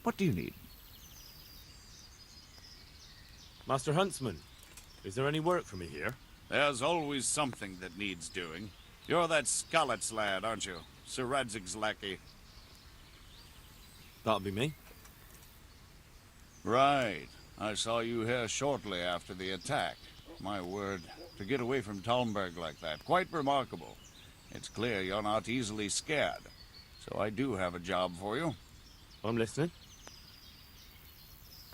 What do you need? Master Huntsman, is there any work for me here? There's always something that needs doing. You're that Scarlet's lad, aren't you? Sir Radzig's lackey. That'll be me. Right. I saw you here shortly after the attack. My word, to get away from Talmberg like that, quite remarkable. It's clear you're not easily scared. So I do have a job for you. I'm listening.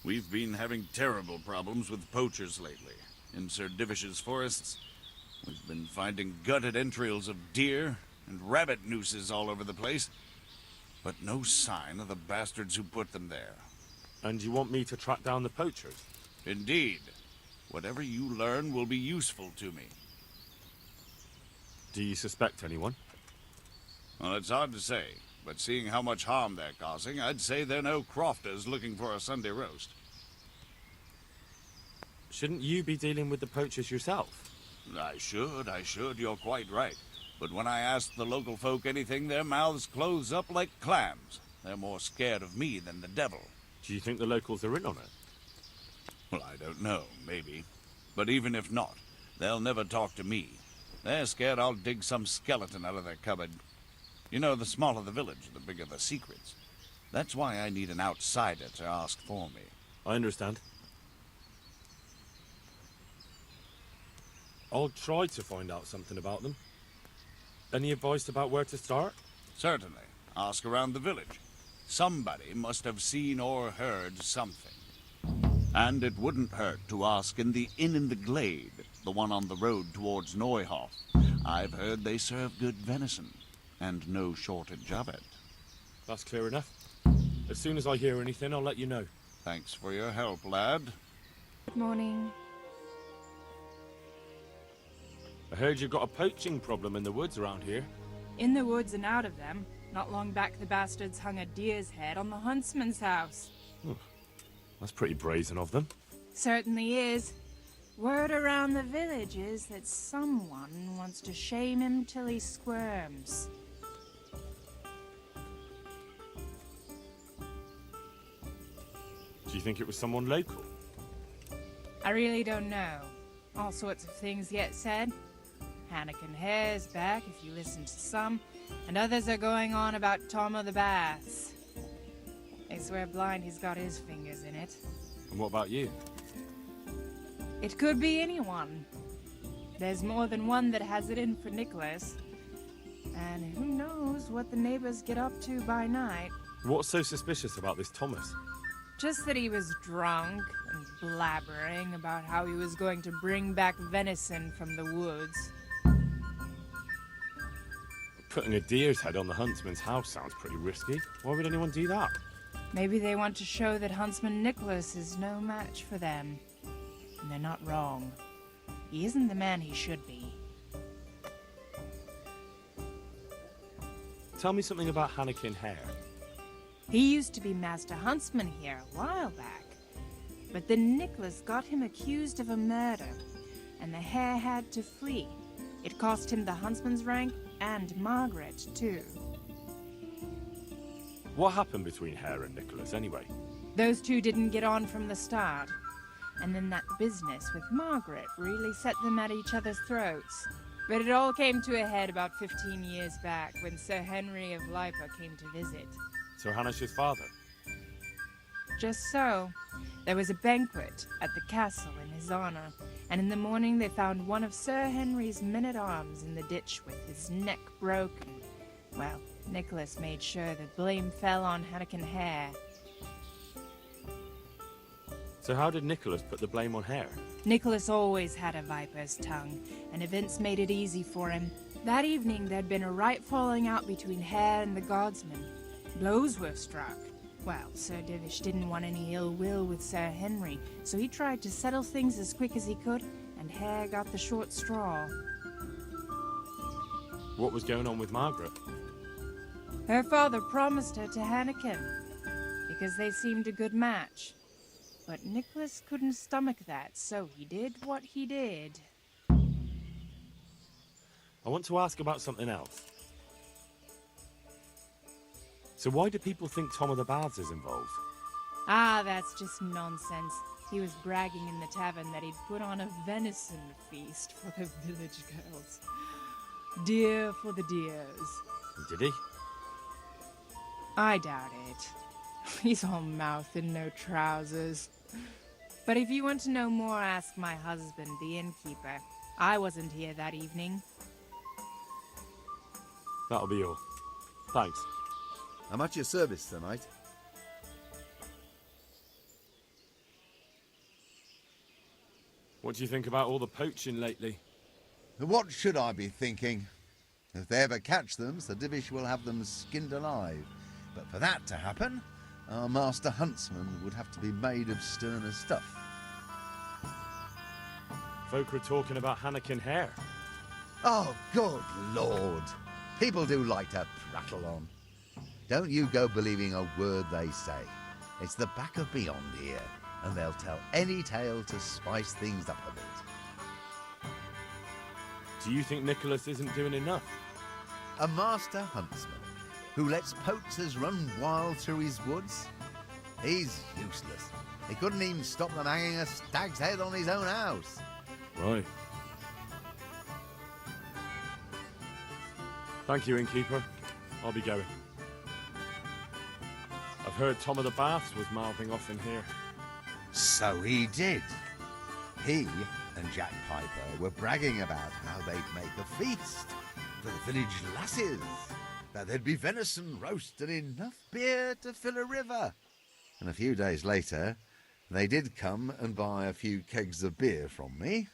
We've been having terrible problems with poachers lately. In Sir Divish's forests, we've been finding gutted entrails of deer and rabbit nooses all over the place. But no sign of the bastards who put them there. And you want me to track down the poachers? Indeed. Whatever you learn will be useful to me. Do you suspect anyone? Well, it's hard to say, but seeing how much harm they're causing, I'd say they're no crofters looking for a Sunday roast. Shouldn't you be dealing with the poachers yourself? I should, you're quite right. But when I ask the local folk anything, their mouths close up like clams. They're more scared of me than the devil. Do you think the locals are in on it? Well, I don't know, maybe. But even if not, they'll never talk to me. They're scared I'll dig some skeleton out of their cupboard. You know, the smaller the village, the bigger the secrets. That's why I need an outsider to ask for me. I understand. I'll try to find out something about them. Any advice about where to start? Certainly. Ask around the village. Somebody must have seen or heard something. And it wouldn't hurt to ask in the inn in the glade, the one on the road towards Neuhof. I've heard they serve good venison, and no shortage of it. That's clear enough. As soon as I hear anything, I'll let you know. Thanks for your help, lad. Good morning. I heard you've got a poaching problem in the woods around here. In the woods and out of them. Not long back, the bastards hung a deer's head on the huntsman's house. That's pretty brazen of them. Certainly is. Word around the village is that someone wants to shame him till he squirms. Do you think it was someone local? I really don't know. All sorts of things get said. Hannikin Hare's back, if you listen to some, and others are going on about Tom of the Baths. They swear blind he's got his fingers in it. And what about you? It could be anyone. There's more than one that has it in for Nicholas. And who knows what the neighbors get up to by night. What's so suspicious about this Thomas? Just that he was drunk and blabbering about how he was going to bring back venison from the woods. Putting a deer's head on the huntsman's house sounds pretty risky. Why would anyone do that? Maybe they want to show that Huntsman Nicholas is no match for them. And they're not wrong. He isn't the man he should be. Tell me something about Hannikin Hare. He used to be Master Huntsman here a while back. But then Nicholas got him accused of a murder, and the Hare had to flee. It cost him the huntsman's rank and Margaret, too. What happened between Hare and Nicholas, anyway? Those two didn't get on from the start. And then that business with Margaret really set them at each other's throats. But it all came to a head about 15 years back when Sir Henry of Lipa came to visit. Sir Hanish's father? Just so. There was a banquet at the castle in his honor, and in the morning they found one of Sir Henry's men-at-arms in the ditch with his neck broken. Well, Nicholas made sure the blame fell on Hannikin Hare. So how did Nicholas put the blame on Hare? Nicholas always had a viper's tongue, and events made it easy for him. That evening there'd been a right falling out between Hare and the guardsmen. Blows were struck. Well, Sir Divish didn't want any ill will with Sir Henry, so he tried to settle things as quick as he could, and Hare got the short straw. What was going on with Margaret? Her father promised her to Hannikin, because they seemed a good match. But Nicholas couldn't stomach that, so he did what he did. I want to ask about something else. So why do people think Tom of the Baths is involved? Ah, that's just nonsense. He was bragging in the tavern that he'd put on a venison feast for the village girls. Deer for the deers. Did he? I doubt it. He's all mouth and no trousers. But if you want to know more, ask my husband, the innkeeper. I wasn't here that evening. That'll be all. Thanks. I'm at your service tonight. What do you think about all the poaching lately? What should I be thinking? If they ever catch them, Sir Divish will have them skinned alive. But for that to happen, our master huntsman would have to be made of sterner stuff. Folk were talking about Hannikin Hare. Oh, good Lord! People do like to prattle on. Don't you go believing a word they say. It's the back of beyond here, and they'll tell any tale to spice things up a bit. Do you think Nicholas isn't doing enough? A master huntsman who lets poachers run wild through his woods? He's useless. He couldn't even stop them hanging a stag's head on his own house. Right. Thank you, Innkeeper. I'll be going. I've heard Tom of the Baths was mouthing off in here. So he did. He and Jack Piper were bragging about how they'd make a feast for the village lasses, that there'd be venison roast and enough beer to fill a river. And a few days later, they did come and buy a few kegs of beer from me.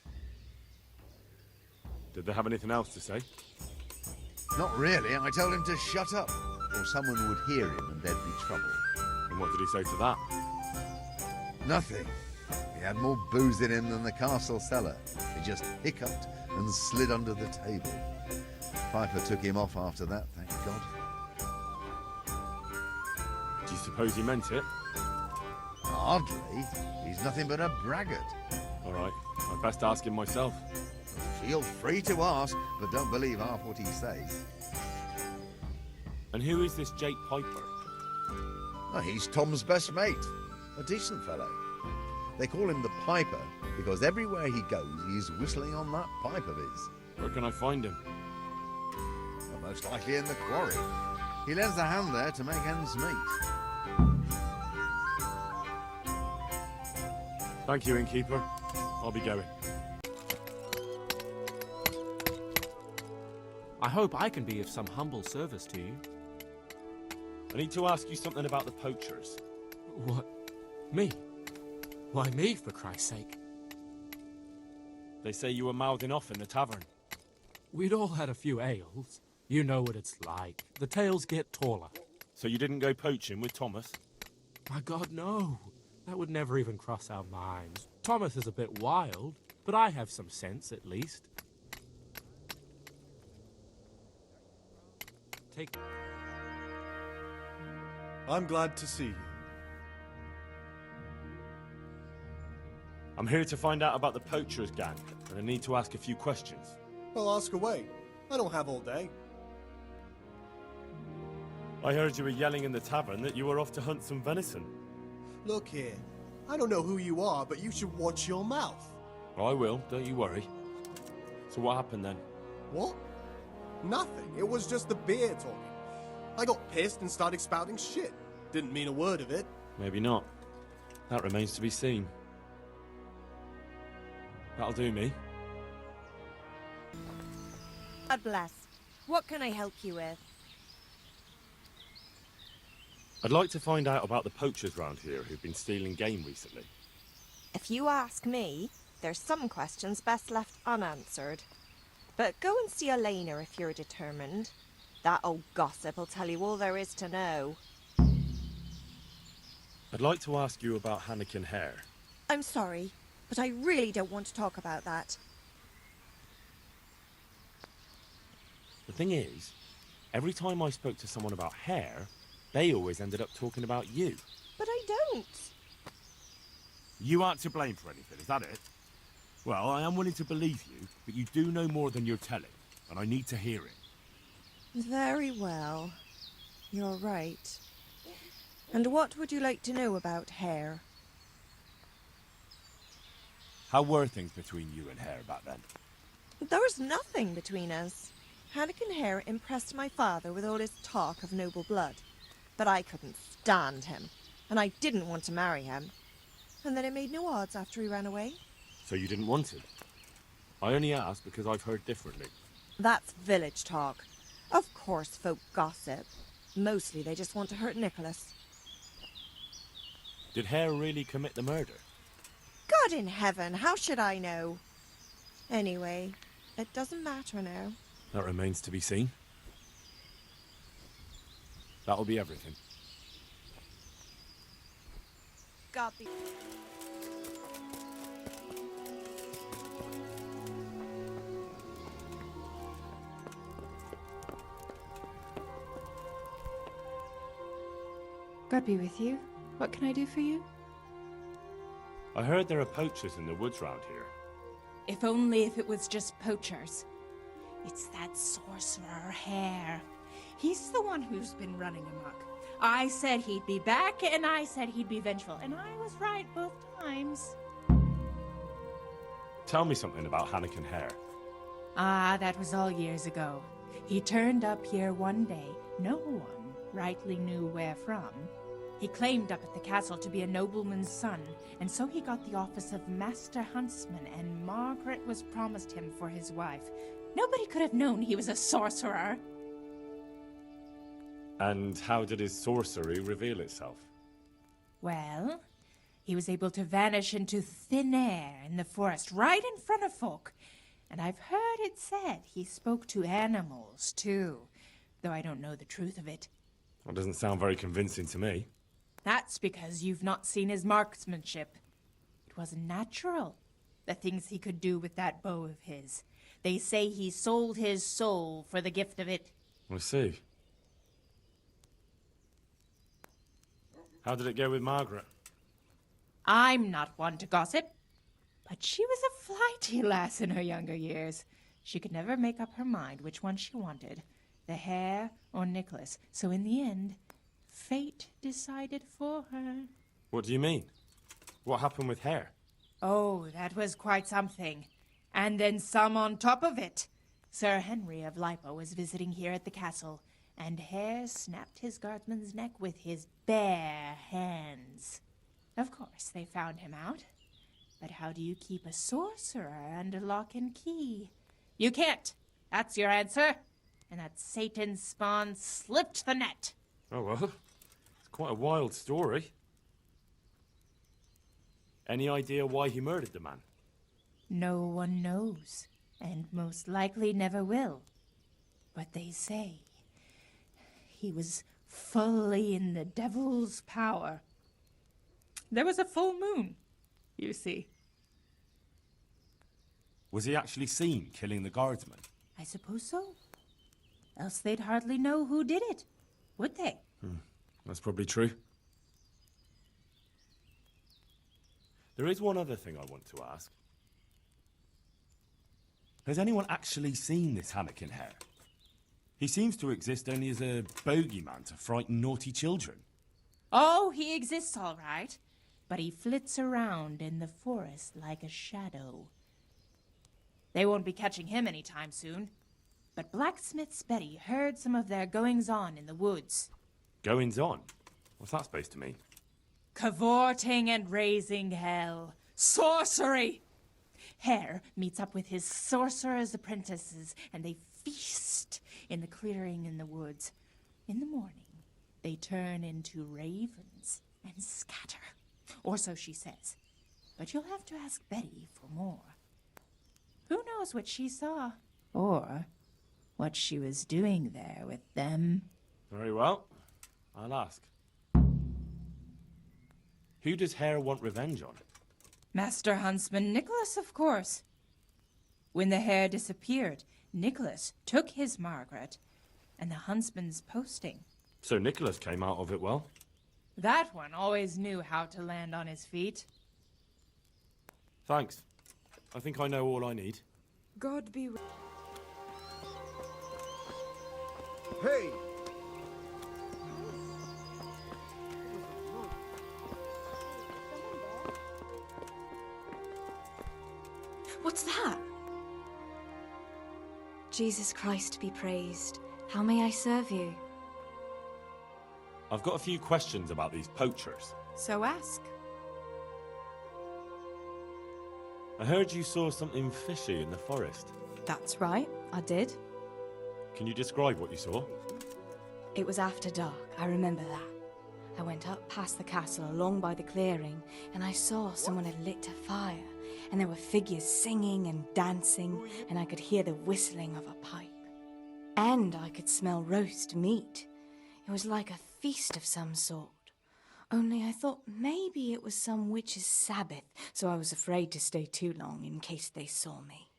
Did they have anything else to say? Not really. I told him to shut up, or someone would hear him and there'd be trouble. And what did he say to that? Nothing. He had more booze in him than the castle cellar. He just hiccuped and slid under the table. Piper took him off after that, thank God. Do you suppose he meant it? Hardly. He's nothing but a braggart. All right, I'd best ask him myself. Feel free to ask, but don't believe half what he says. And who is this Jake Piper? Oh, he's Tom's best mate. A decent fellow. They call him the Piper because everywhere he goes, he's whistling on that pipe of his. Where can I find him? Well, most likely in the quarry. He lends a hand there to make ends meet. Thank you, Innkeeper. I'll be going. I hope I can be of some humble service to you. I need to ask you something about the poachers. What? Me? Why me, for Christ's sake? They say you were mouthing off in the tavern. We'd all had a few ales. You know what it's like. The tales get taller. So you didn't go poaching with Thomas? My God, no. That would never even cross our minds. Thomas is a bit wild, but I have some sense, at least. Take... I'm glad to see you. I'm here to find out about the poachers gang, and I need to ask a few questions. Well, ask away. I don't have all day. I heard you were yelling in the tavern that you were off to hunt some venison. Look here. I don't know who you are, but you should watch your mouth. I will, don't you worry. So what happened then? What? Nothing. It was just the beer talking. I got pissed and started spouting shit. Didn't mean a word of it. Maybe not. That remains to be seen. That'll do me. God bless. What can I help you with? I'd like to find out about the poachers round here who've been stealing game recently. If you ask me, there's some questions best left unanswered. But go and see Olena if you're determined. That old gossip will tell you all there is to know. I'd like to ask you about Hannikin Hare. I'm sorry, but I really don't want to talk about that. The thing is, every time I spoke to someone about Hare, they always ended up talking about you. But I don't. You aren't to blame for anything, is that it? Well, I am willing to believe you, but you do know more than you're telling, and I need to hear it. Very well. You're right. And what would you like to know about Hare? How were things between you and Hare back then? There was nothing between us. Hannikin Hare impressed my father with all his talk of noble blood. But I couldn't stand him, and I didn't want to marry him. And then it made no odds after he ran away. So you didn't want him? I only asked because I've heard differently. That's village talk. Of course folk gossip. Mostly they just want to hurt Nicholas. Did Hare really commit the murder? God in heaven, how should I know? Anyway, it doesn't matter now. That remains to be seen. That'll be everything. God be... God be with you. What can I do for you? I heard there are poachers in the woods round here. If only if it was just poachers. It's that sorcerer Hare. He's the one who's been running amok. I said he'd be back, and I said he'd be vengeful, and I was right both times. Tell me something about Hannikin Hare. Ah, that was all years ago. He turned up here one day. No one rightly knew where from. He claimed up at the castle to be a nobleman's son, and so he got the office of Master Huntsman, and Margaret was promised him for his wife. Nobody could have known he was a sorcerer. And how did his sorcery reveal itself? Well, he was able to vanish into thin air in the forest right in front of folk. And I've heard it said he spoke to animals, too, though I don't know the truth of it. That doesn't sound very convincing to me. That's because you've not seen his marksmanship. It wasn't natural, the things he could do with that bow of his. They say he sold his soul for the gift of it. I see. How did it go with Margaret? I'm not one to gossip, but she was a flighty lass in her younger years. She could never make up her mind which one she wanted, the Hare or Nicholas. So in the end, fate decided for her. What do you mean? What happened with Hare? Oh, that was quite something. And then some on top of it. Sir Henry of Lipo was visiting here at the castle, and Hare snapped his guardsman's neck with his bare hands. Of course, they found him out. But how do you keep a sorcerer under lock and key? You can't. That's your answer. And that Satan's spawn slipped the net. Oh, well, it's quite a wild story. Any idea why he murdered the man? No one knows, and most likely never will. But they say he was fully in the devil's power. There was a full moon, you see. Was he actually seen killing the guardsman? I suppose so. Else they'd hardly know who did it, would they? That's probably true. There is one other thing I want to ask. Has anyone actually seen this Hannikin Hare? He seems to exist only as a bogeyman to frighten naughty children. Oh, he exists all right, but he flits around in the forest like a shadow. They won't be catching him anytime soon, but Blacksmith's Betty heard some of their goings-on in the woods. Goings-on? What's that supposed to mean? Cavorting and raising hell. Sorcery! Hare meets up with his sorcerer's apprentices, and they feast in the clearing in the woods. In the morning, they turn into ravens and scatter. Or so she says. But you'll have to ask Betty for more. Who knows what she saw? Or what she was doing there with them? Very well. I'll ask. Who does Hare want revenge on? Master Huntsman Nicholas, of course. When the Hare disappeared, Nicholas took his Margaret and the huntsman's posting. So Nicholas came out of it well? That one always knew how to land on his feet. Thanks. I think I know all I need. God be with Hey! What's that? Jesus Christ be praised. How may I serve you? I've got a few questions about these poachers. So ask. I heard you saw something fishy in the forest. That's right, I did. Can you describe what you saw? It was after dark, I remember that. I went up past the castle along by the clearing, and I saw someone had lit a fire, and there were figures singing and dancing, and I could hear the whistling of a pipe. And I could smell roast meat. It was like a feast of some sort. Only I thought maybe it was some witch's Sabbath, so I was afraid to stay too long in case they saw me.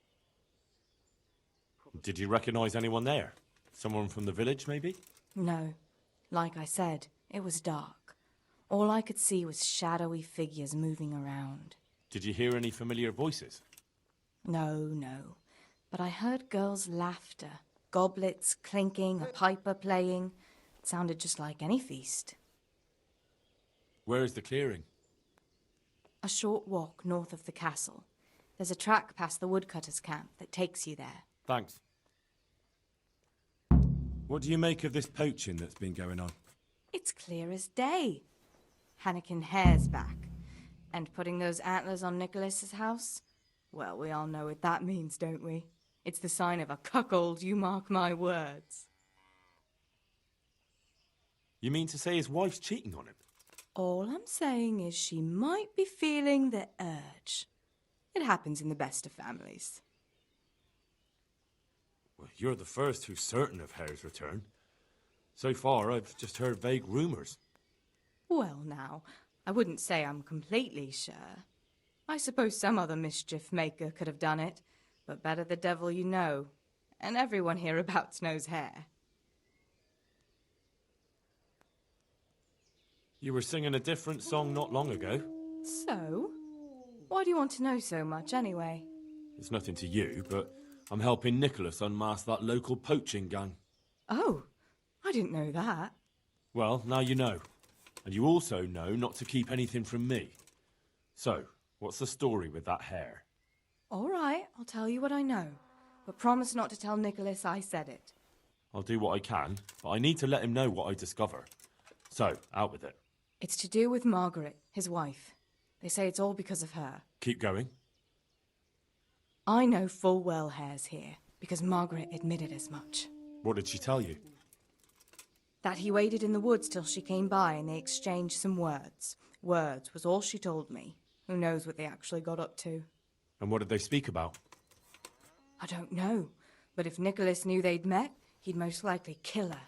Did you recognize anyone there? Someone from the village, maybe? No. Like I said, it was dark. All I could see was shadowy figures moving around. Did you hear any familiar voices? No. But I heard girls' laughter, goblets clinking, a piper playing. It sounded just like any feast. Where is the clearing? A short walk north of the castle. There's a track past the woodcutter's camp that takes you there. Thanks. What do you make of this poaching that's been going on? It's clear as day. Hannikin Hare's back. And putting those antlers on Nicholas's house? Well, we all know what that means, don't we? It's the sign of a cuckold, you mark my words. You mean to say his wife's cheating on him? All I'm saying is she might be feeling the urge. It happens in the best of families. Well, you're the first who's certain of Hare's return. So far, I've just heard vague rumours. Well, now, I wouldn't say I'm completely sure. I suppose some other mischief maker could have done it, but better the devil you know. And everyone hereabouts knows Hare. You were singing a different song not long ago. So? Why do you want to know so much, anyway? It's nothing to you, but I'm helping Nicholas unmask that local poaching gang. Oh, I didn't know that. Well, now you know. And you also know not to keep anything from me. So, what's the story with that Hare? All right, I'll tell you what I know. But promise not to tell Nicholas I said it. I'll do what I can, but I need to let him know what I discover. So, out with it. It's to do with Margaret, his wife. They say it's all because of her. Keep going. I know full well Hare's here, because Margaret admitted as much. What did she tell you? That he waited in the woods till she came by and they exchanged some words. Words was all she told me. Who knows what they actually got up to? And what did they speak about? I don't know. But if Nicholas knew they'd met, he'd most likely kill her.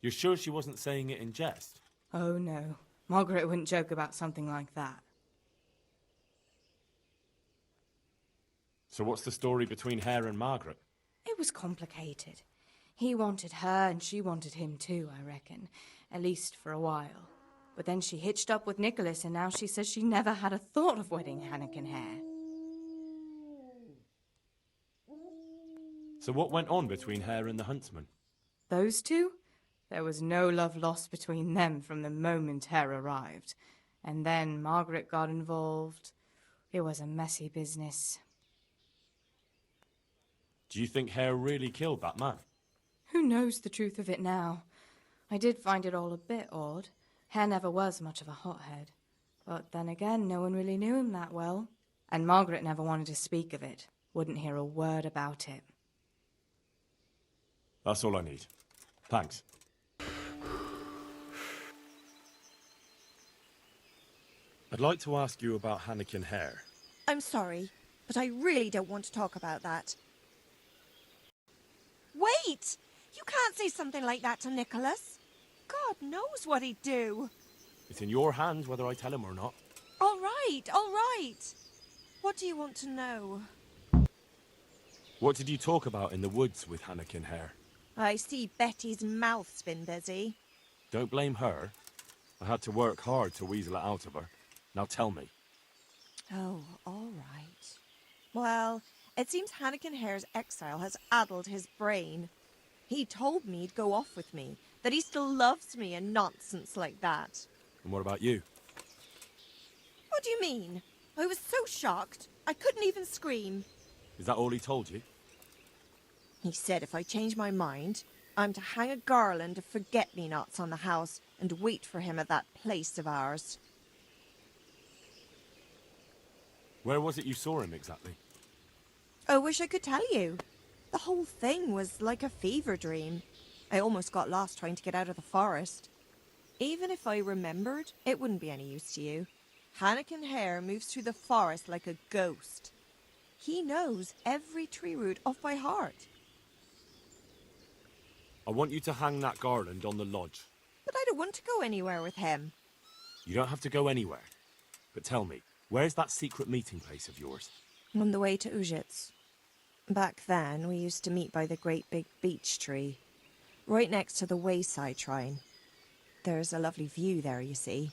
You're sure she wasn't saying it in jest? Oh, no. Margaret wouldn't joke about something like that. So what's the story between Hare and Margaret? It was complicated. He wanted her and she wanted him too, I reckon. At least for a while. But then she hitched up with Nicholas and now she says she never had a thought of wedding Hannikin Hare. So what went on between Hare and the huntsman? Those two? There was no love lost between them from the moment Hare arrived. And then Margaret got involved. It was a messy business. Do you think Hare really killed that man? Who knows the truth of it now? I did find it all a bit odd. Hare never was much of a hothead. But then again, no one really knew him that well. And Margaret never wanted to speak of it. Wouldn't hear a word about it. That's all I need. Thanks. I'd like to ask you about Hannikin Hare. I'm sorry, but I really don't want to talk about that. Wait! You can't say something like that to Nicholas. God knows what he'd do. It's in your hands whether I tell him or not. All right. What do you want to know? What did you talk about in the woods with Hannikin Hare? I see Betty's mouth's been busy. Don't blame her. I had to work hard to weasel it out of her. Now tell me. Oh, all right. Well, it seems Hannikin Hare's exile has addled his brain. He told me he'd go off with me, that he still loves me and nonsense like that. And what about you? What do you mean? I was so shocked, I couldn't even scream. Is that all he told you? He said if I change my mind, I'm to hang a garland of forget-me-nots on the house and wait for him at that place of ours. Where was it you saw him exactly? I wish I could tell you. The whole thing was like a fever dream. I almost got lost trying to get out of the forest. Even if I remembered, it wouldn't be any use to you. Hannikin Hare moves through the forest like a ghost. He knows every tree root off by heart. I want you to hang that garland on the lodge. But I don't want to go anywhere with him. You don't have to go anywhere. But tell me, where's that secret meeting place of yours? On the way to Ujitz. Back then, we used to meet by the great big beech tree, right next to the wayside shrine. There's a lovely view there, you see.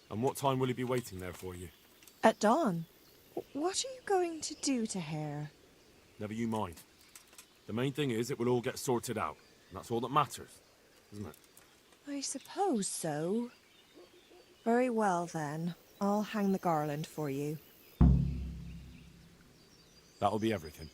And what time will he be waiting there for you? At dawn. What are you going to do to Hare? Never you mind. The main thing is it will all get sorted out. And that's all that matters, isn't it? I suppose so. Very well, then. I'll hang the garland for you. That'll be everything.